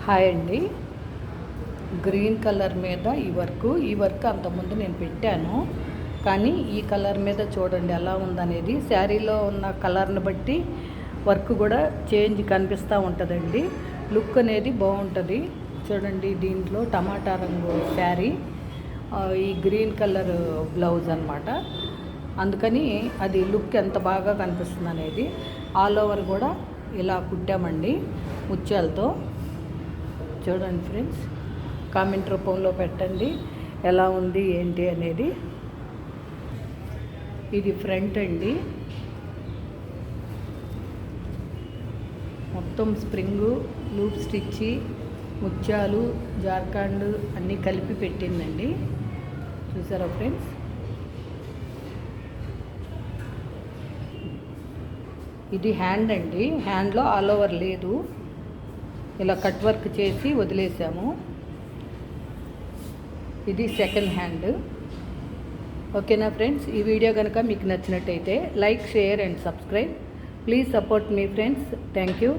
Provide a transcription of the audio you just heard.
Hi అండి. Green colour మీద ఈ వర్క్ అంతకుముందు నేను పెట్టాను, కానీ ఈ కలర్ మీద చూడండి ఎలా ఉందనేది. శారీలో ఉన్న కలర్ని బట్టి వర్క్ కూడా చేంజ్ కనిపిస్తూ ఉంటుందండి. లుక్ అనేది బాగుంటుంది. చూడండి, దీంట్లో టమాటా రంగు శారీ, ఈ గ్రీన్ కలర్ బ్లౌజ్ అన్నమాట. అందుకని అది లుక్ ఎంత బాగా కనిపిస్తుంది అనేది. ఆల్ ఓవర్ కూడా ఇలా కుట్టామండి ముత్యాలతో. చూడండి ఫ్రెండ్స్, కామెంట్ రూపంలో పెట్టండి ఎలా ఉంది ఏంటి అనేది. ఇది ఫ్రంట్ అండి, మొత్తం స్ప్రింగు, లూప్ స్టిచ్చి, ముత్యాలు, జార్ఖండ్ అన్నీ కలిపి పెట్టిందండి. చూసారా ఫ్రెండ్స్? ఇది హ్యాండ్ అండి. హ్యాండ్లో ఆల్ ఓవర్ లేదు, ఇలా కట్ వర్క్ చేసి వదిలేసాము. ఇది సెకండ్ హ్యాండ్. ఓకేనా ఫ్రెండ్స్? ఈ వీడియో కనుక మీకు నచ్చినట్టయితే like, share and subscribe. Please support me friends. Thank you.